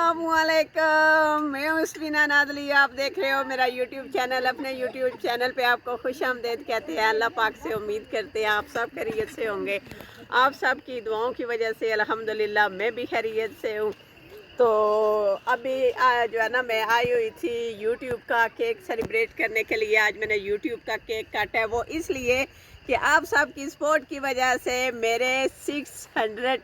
अस्सलामुअलैकुम, मैं उस्मीना नादली। आप देख रहे हो मेरा YouTube चैनल। अपने YouTube चैनल पे आपको खुशामदीद कहते हैं। अल्लाह पाक से उम्मीद करते हैं आप सब खैरियत से होंगे। आप सब की दुआओं की वजह से अल्हम्दुलिल्लाह मैं भी खैरियत से हूँ। तो अभी जो है ना, मैं आई हुई थी YouTube का केक सेलिब्रेट करने के लिए। आज मैंने YouTube का केक काटा है, वो इसलिए कि आप सब की सपोर्ट की वजह से मेरे 600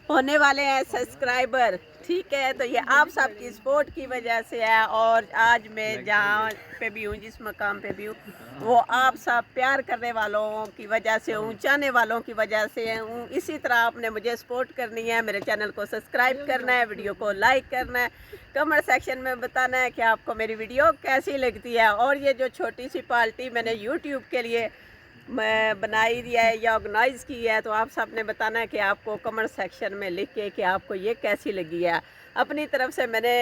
होने वाले हैं सब्सक्राइबर। ठीक है, तो ये आप सब की सपोर्ट की वजह से है। और आज मैं जहाँ पे भी हूँ, जिस मकाम पे भी हूँ, वो आप सब प्यार करने वालों की वजह से हूँ, चाहने वालों की वजह से हूँ। इसी तरह आपने मुझे सपोर्ट करनी है, मेरे चैनल को सब्सक्राइब करना है, वीडियो को लाइक करना है, कमेंट सेक्शन में बताना है कि आपको मेरी वीडियो कैसी लगती है। और ये जो छोटी सी पार्टी मैंने यूट्यूब के लिए मैं बनाई दिया है या ऑर्गेनाइज़ की है, तो आप सब ने बताना है कि आपको कमेंट सेक्शन में लिख के कि आपको ये कैसी लगी है। अपनी तरफ से मैंने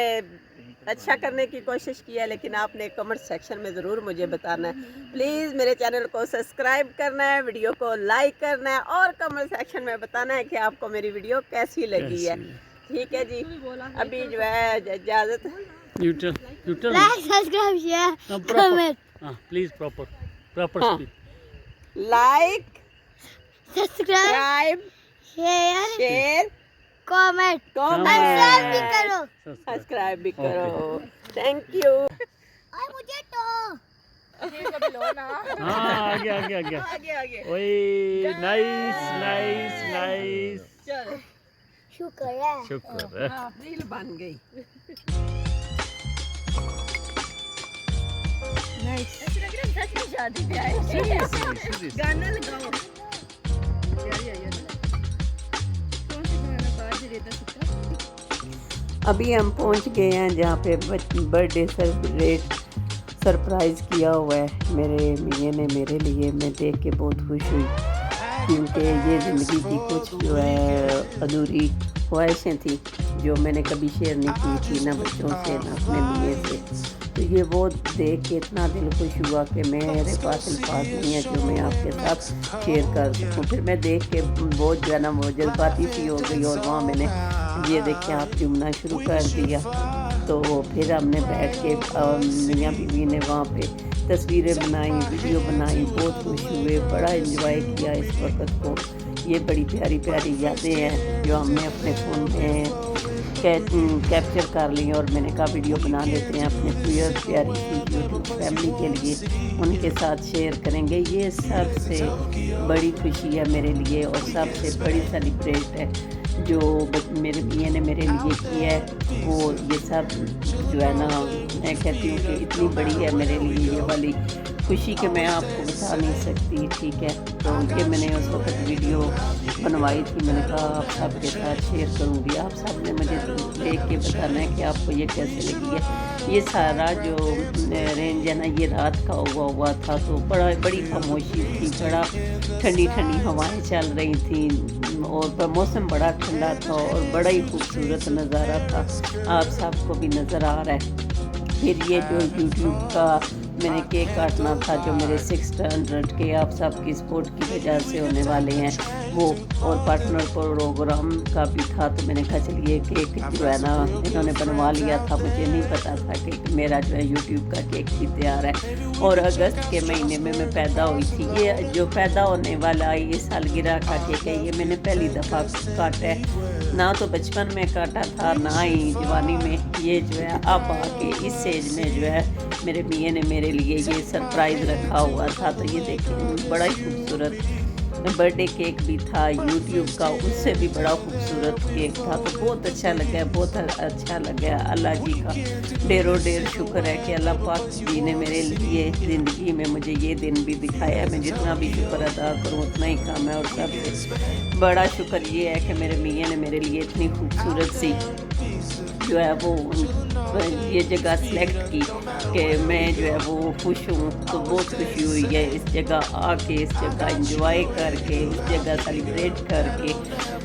अच्छा करने की कोशिश की है, लेकिन आपने कमेंट सेक्शन में ज़रूर मुझे बताना है। प्लीज़ मेरे चैनल को सब्सक्राइब करना है, वीडियो को लाइक करना है और कमेंट सेक्शन में बताना है कि आपको मेरी वीडियो कैसी लगी है। ठीक है जी, अभी जो है इजाज़त। लाइक, सब्सक्राइब, शेयर, कमेंट भी करो, सब्सक्राइब भी करो। Thank you. और मुझे तो आगे ओए नाइस चल, शुक्र है। रील बन गई। शादी पे आए, गाना लगाओ। अभी हम पहुंच गए हैं जहाँ पे बर्थडे सरप्राइज़ किया हुआ है मेरे मियाँ ने मेरे लिए। मैं देख के बहुत खुश हुई, क्योंकि ये ज़िंदगी की कुछ जो है अधूरी ख्वाहिशें थी जो मैंने कभी शेयर नहीं की थी, ना बच्चों से ना अपने मियाँ से। तो ये वो देख के इतना दिल खुश हुआ कि मेरे पास अल्फाज नहीं है जो मैं आपके साथ शेयर कर सकूँ। फिर मैं देख के बहुत जो है ना वो जज्बाती सी हो गई, और वहाँ मैंने ये देखे आप चुमना शुरू कर दिया। तो फिर हमने बैठ के मियाँ बीवी ने वहाँ पे तस्वीरें बनाई, वीडियो बनाई, बहुत खुश हुए, बड़ा एंजॉय किया इस वक्त को। ये बड़ी प्यारी प्यारी यादें हैं जो हमने अपने फ़ोन में कैप्चर कर ली, और मैंने कहा वीडियो बना लेते हैं अपने प्यारी सी यूट्यूब फैमिली के लिए, उनके साथ शेयर करेंगे। ये सबसे बड़ी खुशी है मेरे लिए और सबसे बड़ी सेलिब्रेट है जो मेरे मियाँ ने मेरे लिए किया है। वो ये सब जो है ना, मैं कहती हूँ कि इतनी बड़ी है मेरे लिए ये वाली खुशी कि मैं आपको बता नहीं सकती। ठीक है, तो ये मैंने उस वक्त वीडियो बनवाई थी, मैंने कहा आप सबके साथ शेयर करूँगी। आप सब ने मुझे देख के बताना है कि आपको ये कैसे लगी है। ये सारा जो रेंज है ना, ये रात का हुआ था, तो बड़ी खामोशी थी, बड़ा ठंडी ठंडी हवाएं चल रही थी और मौसम बड़ा ठंडा था और बड़ा ही खूबसूरत नज़ारा था, आप सबको भी नज़र आ रहा है। फिर ये जो YouTube का मैंने केक काटना था जो मेरे 600 के आप सब की सपोर्ट की वजह से होने वाले हैं वो, और पार्टनर प्रोग्राम का भी था, तो मैंने कहा चलिए केक जो है ना इन्होंने बनवा लिया था। मुझे नहीं पता था कि मेरा जो है YouTube का केक भी तैयार है। और अगस्त के महीने में मैं पैदा हुई थी। ये जो पैदा होने वाला ये सालगिरह का केक है, ये मैंने पहली दफ़ा काटा है, ना तो बचपन में काटा था ना ही जवानी में। ये जो है अब आके इस एज में जो है मेरे मियाँ ने मेरे लिए ये सरप्राइज़ रखा हुआ था। तो ये देखिए बड़ा ही खूबसूरत बर्थडे केक भी था YouTube का, उससे भी बड़ा खूबसूरत केक था। तो बहुत अच्छा लगा, बहुत अच्छा लगा। अल्लाह जी का ढेरों शुक्र है कि अल्लाह पाक जी ने मेरे लिए ज़िंदगी में मुझे ये दिन भी दिखाया है। मैं जितना भी शुक्र अदा करूँ उतना ही कम है। और सबसे बड़ा शुक्र ये है कि मेरे मियाँ ने मेरे लिए इतनी खूबसूरत सी जो है वो ये जगह सेलेक्ट की कि मैं जो है वो खुश हूँ। तो बहुत खुशी हुई है इस जगह आके, इस जगह एंजॉय करके, इस जगह सेलिब्रेट करके।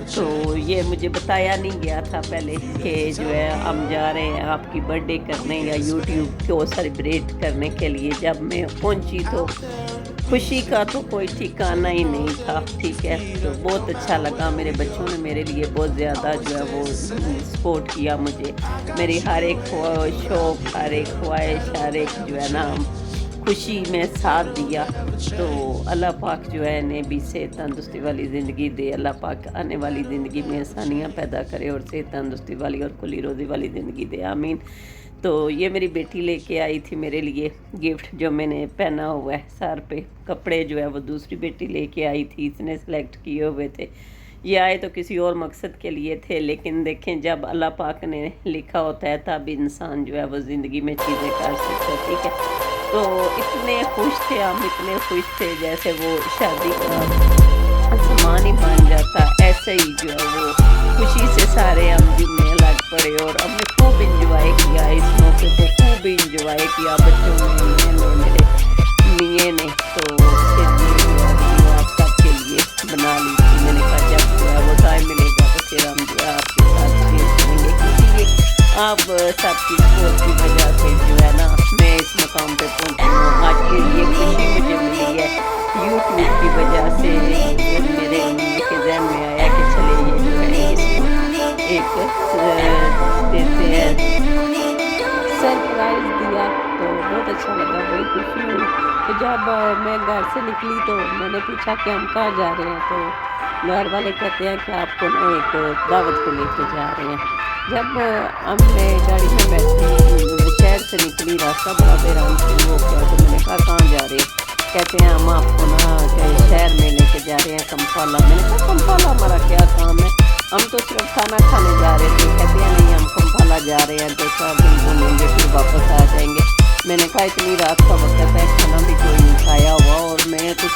तो ये मुझे बताया नहीं गया था पहले कि जो है हम जा रहे हैं आपकी बर्थडे करने या YouTube को सेलिब्रेट करने के लिए। जब मैं पहुँची खुशी का तो कोई ठिकाना ही नहीं था, ठीक है। तो बहुत अच्छा लगा, मेरे बच्चों ने मेरे लिए बहुत ज़्यादा जो है वो सपोर्ट किया मुझे, मेरी हर एक शौक़, हर एक ख्वाहिश, हर एक जो है ना खुशी में साथ दिया। तो अल्लाह पाक जो है ने भी सेहत तंदुरुस्ती वाली ज़िंदगी दे, अल्लाह पाक आने वाली ज़िंदगी में आसानियाँ पैदा करे और सेहत तंदुरुस्ती वाली और खुली रोज़ी वाली ज़िंदगी दे, आमीन। तो ये मेरी बेटी लेके आई थी मेरे लिए गिफ्ट, जो मैंने पहना हुआ है सर पे, कपड़े जो है वो दूसरी बेटी लेके आई थी, इसने सेलेक्ट किए हुए थे। ये आए तो किसी और मकसद के लिए थे, लेकिन देखें जब अल्लाह पाक ने लिखा होता है तब इंसान जो है वो ज़िंदगी में चीज़ें कर सकता है, ठीक है। तो इतने खुश थे हम, इतने खुश थे जैसे वो शादी का सामान ही बन जाता, ऐसे ही जो है वो खुशी से सारे हम जिम्मे लग पड़े और हमने खूब इंजॉय किया, इस मौके को खूब इंजॉय किया बच्चों ने, मेरे मियाँ ने। तो फिर वीडियो आप सबके लिए बना ली थी, मैंने कहा जब जो है वो टाइम मिलेगा तो फिर हम जो है आपके साथ शेयर करेंगे, क्योंकि ये आप सबकी सपोर्ट की वजह से जो है ना मैं इस मुकाम पे पहुंची हूँ। आज के लिए खुशी मुझे मिली है यूट्यूब की वजह से, मेरे के जहन में आया कि चले ये जो है इसको एक देते हैं सरप्राइज़ दिया, तो बहुत अच्छा लगा, बड़ी खुशी हुई। तो जब मैं घर से निकली तो मैंने पूछा कि हम कहाँ जा रहे हैं, तो घर वाले कहते हैं कि आपको ना एक दावत को लेके जा रहे हैं। जब मैं गाड़ी में बैठी शहर से निकली, रास्ता बड़ा बेराम शुरू हो गया, तो मैंने कहा कहाँ जा रहे हैं, कहते हैं हम आपको ना शहर में लेके जा रहे हैं कंपाला। मैंने कहा कंपाला हमारा क्या काम है, हम तो सिर्फ खाना खाने जा रहे थे। कहते हैं नहीं हम कंपाला जा रहे हैं, 2-4 दिन घूमेंगे फिर वापस आ जाएंगे। मैंने कहा इतनी रात का वक्त है, खाना भी कोई नहीं खाया हुआ और मैं कुछ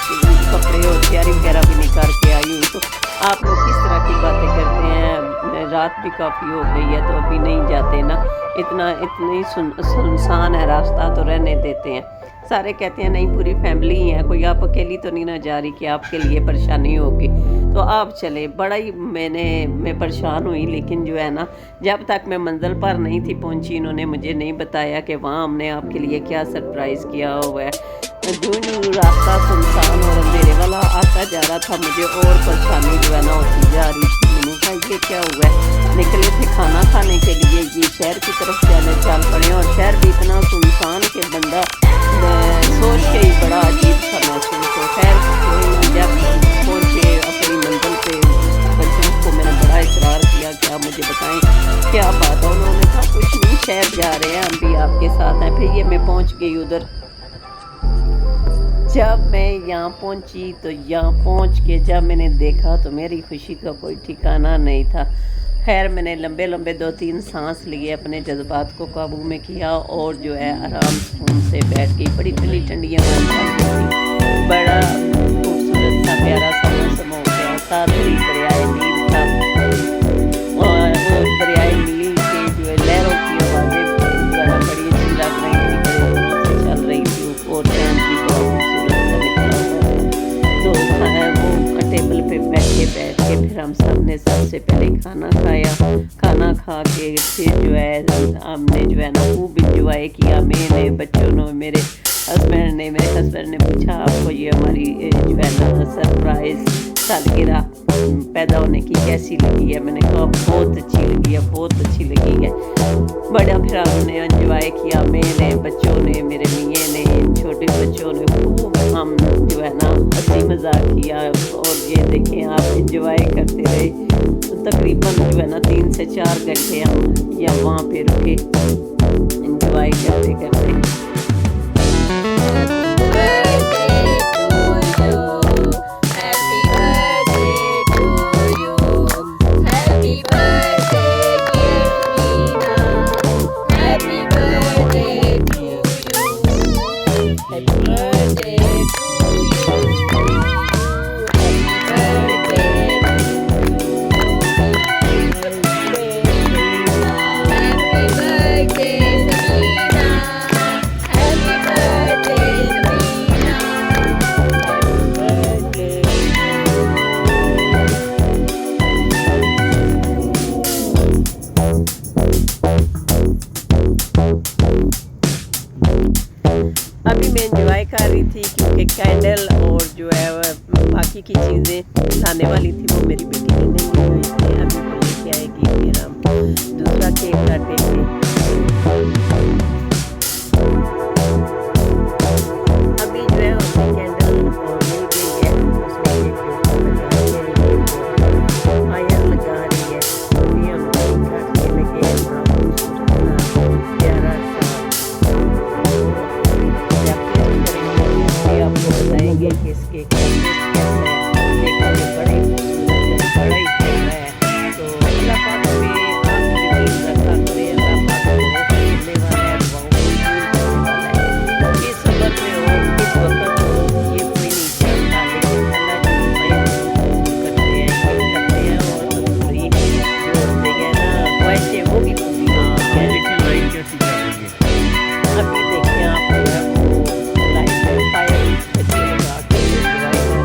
कपड़े और तैयारी वगैरह भी नहीं करके आई हूँ, तो आप लोग किस तरह की बातें करते हैं, रात भी काफ़ी हो गई है तो अभी नहीं जाते ना, इतनी सुनसान है रास्ता तो रहने देते हैं। सारे कहते हैं नहीं पूरी फैमिली ही है, कोई आप अकेली तो नहीं ना जा रही कि आपके लिए परेशानी होगी, तो आप चले। बड़ा ही मैं परेशान हुई, लेकिन जो है ना जब तक मैं मंजिल पर नहीं थी पहुंची, इन्होंने मुझे नहीं बताया कि वहाँ हमने आपके लिए क्या सरप्राइज़ किया हुआ है। जो रास्ता सुनसान और अंधेरे वाला आता जा रहा था, मुझे और परेशानी जो है ना होती जा रही थी। मैंने कहा ये क्या हुआ है, निकले थे खाना खाने के लिए, ये शहर की तरफ चल पड़े और शहर भी इतना सुनसान कि बंदा सोच के ही बड़ा अजीब सा महसूस हो। खैर जब पहुँचे अपनी मंजिल पे, बच्चों को मैंने बड़ा इकरार किया कि आप मुझे बताएं क्या बात है। उन्होंने कहा कुछ नहीं, शहर जा रहे हैं, हम भी आपके साथ हैं। फिर ये मैं पहुँच गई उधर। जब मैं यहाँ पहुँची तो यहाँ पहुँच के जब मैंने देखा तो मेरी खुशी का कोई ठिकाना नहीं था। खैर मैंने लंबे 2-3 सांस लिए, अपने जज्बात को काबू में किया और जो है आराम सुकून से बैठ गई। बड़ी ठंडी ठंडी हवा चल रही थी, बड़ा खूबसूरत सा प्यारा सा मौसम हो गया, साथ ही दरियाए नील था और दरियाए नील के जो है लहरों की आवाज़ें जो है बड़ी अच्छी लग रही थी, बड़े चल रही थी और ट्रेन भी बहुत खूबसूरत सा निकला हुआ था। तो वो टेबल पे बैठ के फिर हम सब ने सबसे पहले खाना खाया। खाना खा के फिर जो है हमने जो है ना खूब इंजॉय किया, मैंने, बच्चों ने, मेरे हस्बैंड ने पूछा आपको ये हमारी जो है ना सरप्राइज़ सालगिरह पैदा होने की कैसी लगी है। मैंने कहा बहुत अच्छी लगी है, बहुत अच्छी लगी है। बड़ा फिर हमने इंजॉय किया, मैंने, बच्चों ने, मेरे मियाँ ने, छोटे बच्चों ने, खूब हम जो है ना हंसी मजाक किया और ये देखें आप इंजॉय करते रहे। तो तकरीबन जो है ना 3 से 4 घंटे हम या वहाँ पे रुके इंजॉय करते करते। अभी मैं इंजॉय कर रही थी क्योंकि कैंडल और जो है बाकी की चीज़ें लाने वाली थी वो मेरी बेटी ने नहीं लाई थी। अभी वो लेके आएगी फिर हम दूसरा केक काटेंगे। अभी जो है उसमें कैंडल और नहीं गई है, उसमें केक के ऊपर आयर लगा रही है। अभी हम केक काटने लगे हैं, प्यारा सा आपको बताएंगे कि इसके कैसे कैसा है। देखने में बड़ा ही खूबसूरत है, बड़ा ही प्यारा है। तो अल्लाह पाक में आपकी रखा करे, अल्लाह पाक को मिलने वाला है, दुआओं को पूरी करने वाला है। इस वक्त में हो, इस वक्त हो, ये कोई नहीं जानता, लेकिन अल्लाह की करते हैं, ये करते हैं और पूरी जो होते हैं ना ख्वाहिशें वो भी पूरी होती हैं। लेकिन लाइट कैसी कर रही है? अभी देखिए आप जो है वो लाइट फायर बच्चे लगा के एंजॉय कर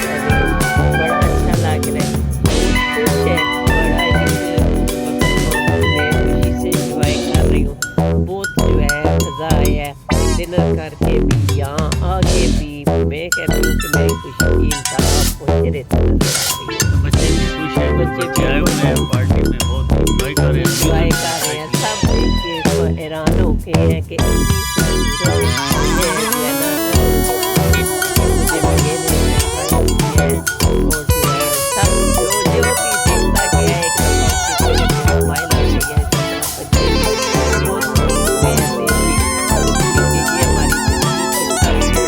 रहे हैं, बड़ा अच्छा लग रहा है, बहुत खुश है, बड़ा ही मैं खुशी से एंजॉय कर रही हूँ। बहुत जो है मज़ा आया है डिनर करके भी, यहाँ आके भी। मैं कहती हूँ कि मेरी खुशी की इंतहा पहुँचे रहती नजर आ रही है। बच्चे भी खुश हैं, बच्चे भी आए हुए हैं पार्टी में, बहुत एंजॉय कर रहे हैं। एंजॉय कर रहे हैं, सब देख के हैरान हो गए हैं कि इतनी खूबसूरत है जो है ना, मुझे मिले नहीं है। और जो है सब जो भी देखता गया एक दफा स्माइल आ गया है। बच्चे भी बहुत खुश हुए हैं देख के, क्योंकि ये हमारी जिंदगी की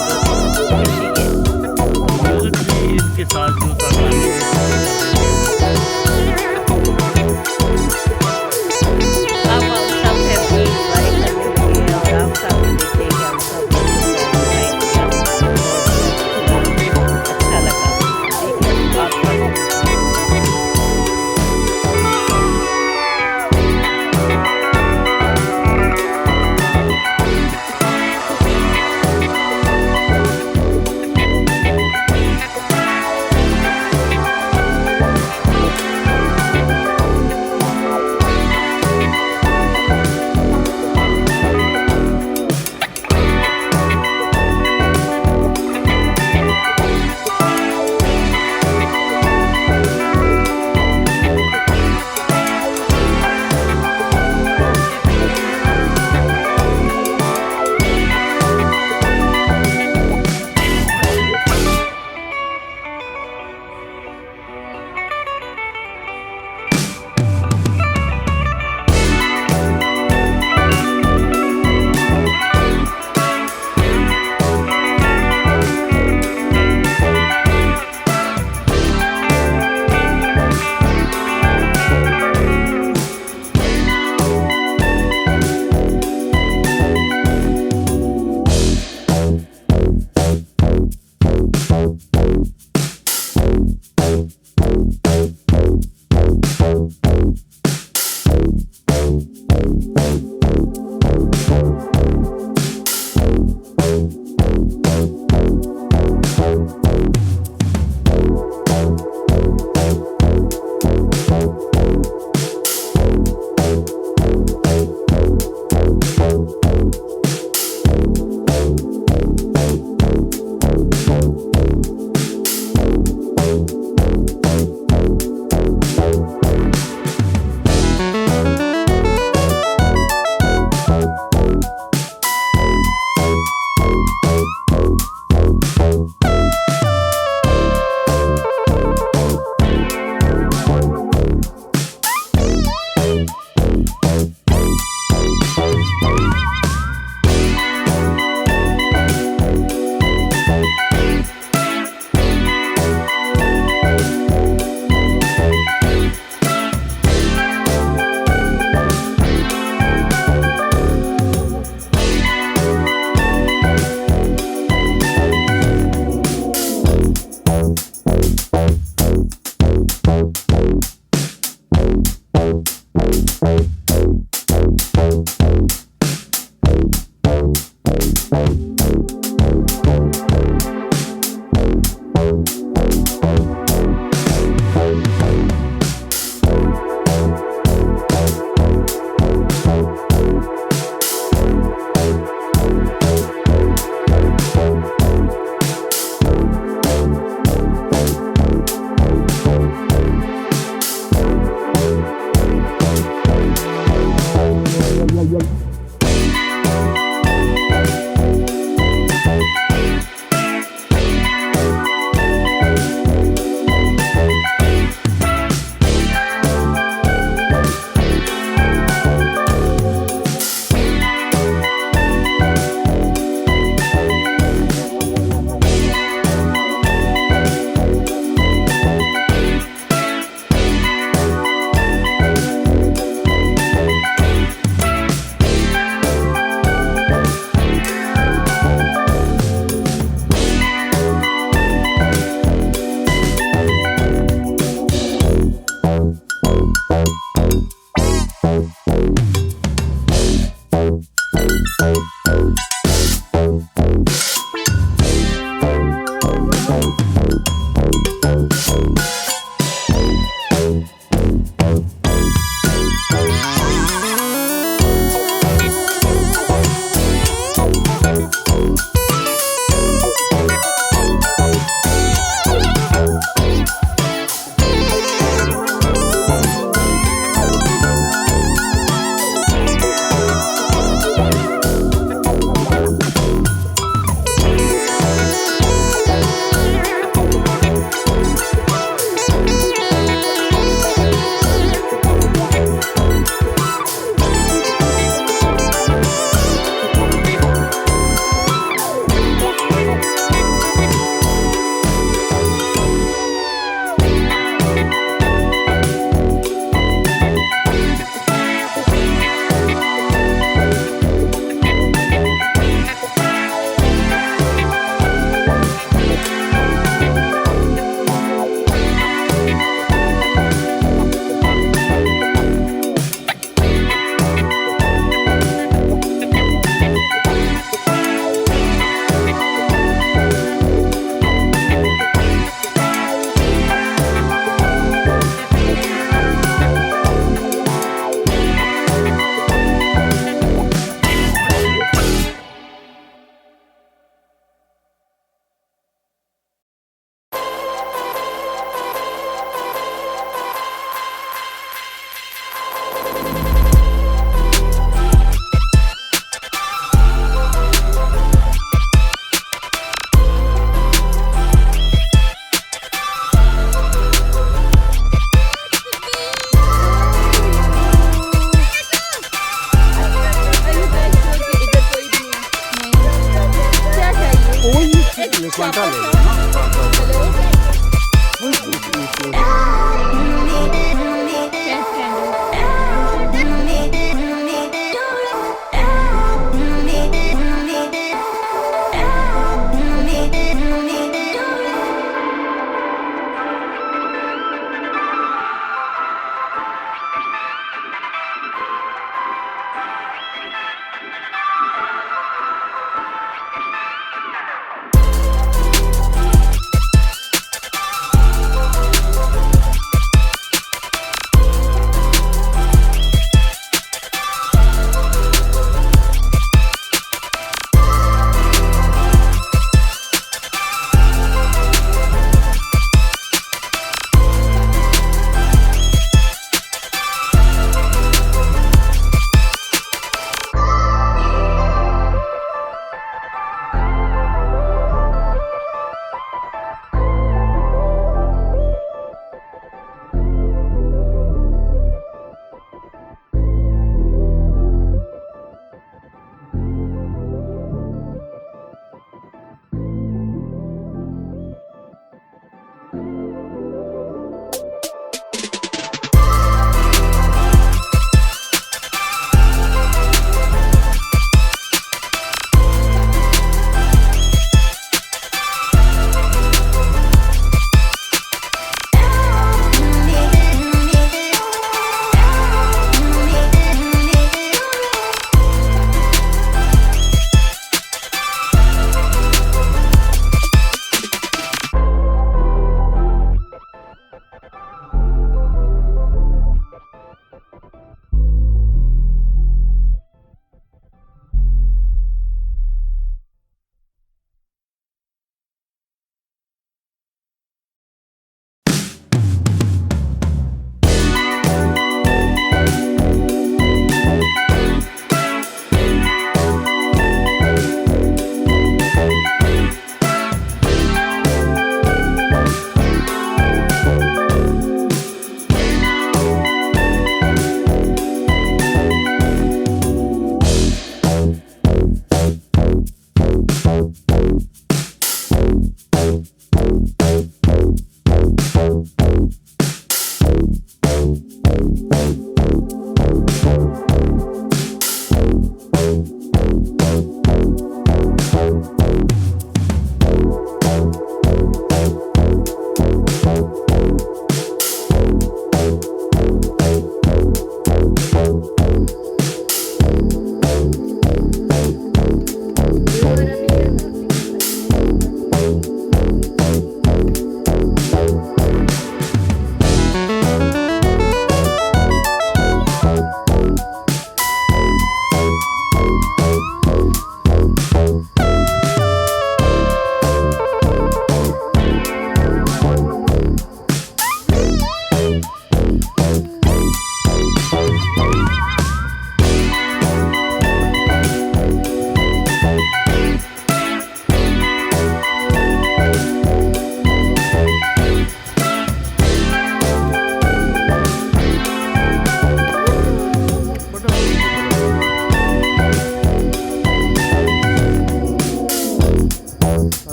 सबसे खुशी है। म्यूजिक भी इनके साथ जो था गाने में अब हम सब फैमिली एंजॉय करने लगे हैं। क्वांटा ले लो।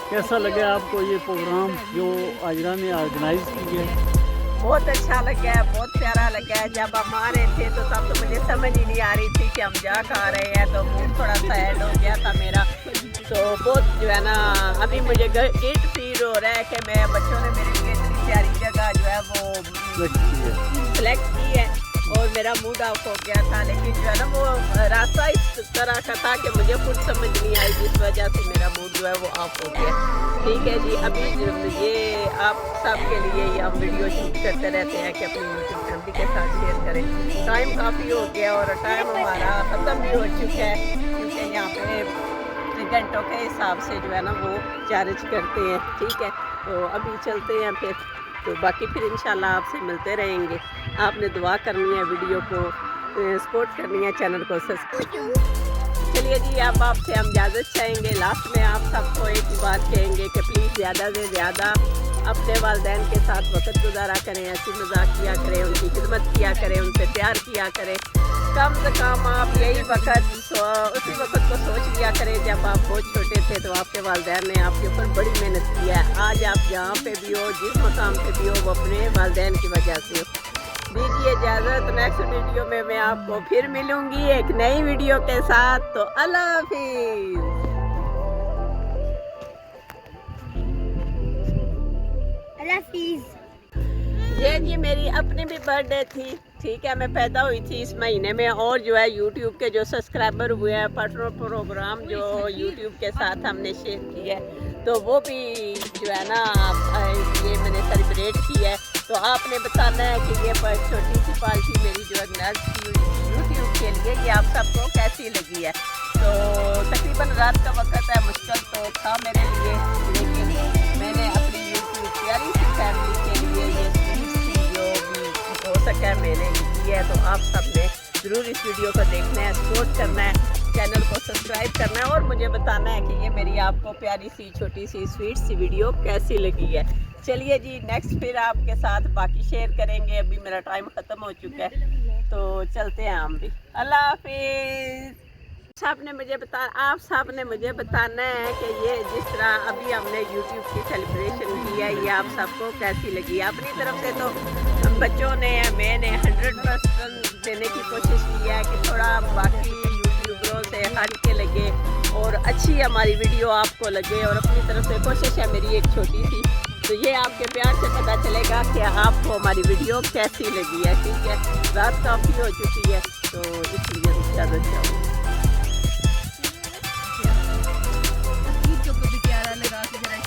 कैसा लगे आपको ये प्रोग्राम जो आजरा ने ऑर्गेनाइज की है? बहुत अच्छा लगा है, बहुत प्यारा लगा है। जब हम आ रहे थे तो तब तो मुझे समझ ही नहीं आ रही थी कि हम जा कहाँ रहे हैं, तो मूड थोड़ा सैड हो गया था मेरा। तो बहुत जो है ना, अभी मुझे गिल्ट फील हो रहा है कि मैं बच्चों ने मेरे लिए इतनी प्यारी जगह जो है वो सिलेक्ट की है और मेरा मूड ऑफ हो गया था। लेकिन जो है ना वो रास्ता इस तरह का था कि मुझे खुद समझ नहीं आई, जिस वजह से मेरा मूड जो है वो ऑफ हो गया। ठीक है जी, अभी ये आप सब के लिए ये हम वीडियो शूट करते रहते हैं कि अपनी यूट्यूब फैमिली के साथ शेयर करें। टाइम काफ़ी हो गया और टाइम हमारा ख़त्म भी हो चुका है, क्योंकि यहाँ पे घंटों के हिसाब से जो है ना वो चार्ज करते हैं। ठीक है, तो अभी चलते हैं फिर, तो बाकी फिर इंशाल्लाह आपसे मिलते रहेंगे। आपने दुआ करनी है, वीडियो को सपोर्ट करनी है, चैनल को सब्सक्राइब। चलिए जी, अब आपसे हम इजाज़त चाहेंगे। लास्ट में आप सबको एक ही बात कहेंगे कि प्लीज़ ज़्यादा से ज़्यादा अपने वालिदैन के साथ वक्त गुजारा करें, हंसी मजाक किया करें, उनकी खिदमत किया करें, उनसे प्यार किया करें। कम से कम आप यही वक्त उसी वक्त को सोच लिया करें जब आप बहुत छोटे थे तो आपके वालिदैन ने आपके ऊपर बड़ी मेहनत की है। आज आप जहाँ पे भी हो, जिस मकाम पे भी हो, वो अपने वालिदैन की वजह से हो। दीजिए इजाज़त, नेक्स्ट वीडियो में मैं आपको फिर मिलूँगी एक नई वीडियो के साथ। तो अल्लाह हाफिज़। ये मेरी अपनी भी बर्थडे थी। ठीक है, मैं पैदा हुई थी इस महीने में, और जो है यूट्यूब के जो सब्सक्राइबर हुए हैं, प्रोग्राम जो यूट्यूब के साथ हमने शेयर किया है, तो वो भी जो है ना ये मैंने सेलिब्रेट की है। तो आपने बताना है कि ये छोटी सी पार्टी मेरी जो ऑर्गेनाइज की यूट्यूब के लिए, ये आप सबको कैसी लगी है। तो तकरीबन रात का वक्त है, मुश्किल तो था मेरे लिए, लेकिन मैंने अपनी यूट्यूब प्यारी सी फैमिली के लिए ये हो सका है मैंने की है। तो आप सब ने ज़रूर इस वीडियो को देखना है, सपोर्ट करना है, चैनल को सब्सक्राइब करना है और मुझे बताना है कि ये मेरी आपको प्यारी सी छोटी सी स्वीट सी वीडियो कैसी लगी है। चलिए जी, नेक्स्ट फिर आपके साथ बाकी शेयर करेंगे। अभी मेरा टाइम ख़त्म हो चुका है, तो चलते हैं हम भी। अल्लाह हाफिज़। आप सब ने मुझे बताना है कि ये जिस तरह अभी हमने YouTube की सेलिब्रेशन की है, ये आप सबको कैसी लगी। अपनी तरफ से तो बच्चों ने, मैंने 100% देने की कोशिश की है कि थोड़ा बाकी यूट्यूबरों से हट के लगे और अच्छी हमारी वीडियो आपको लगे, और अपनी तरफ से कोशिश है मेरी एक छोटी सी। तो ये आपके प्यार से पता चलेगा कि आपको हमारी वीडियो कैसी लगी है। ठीक है, रात काफ़ी हो चुकी है, तो इसलिए इजाज़त चाहूँगी। प्यारा लगा के जरा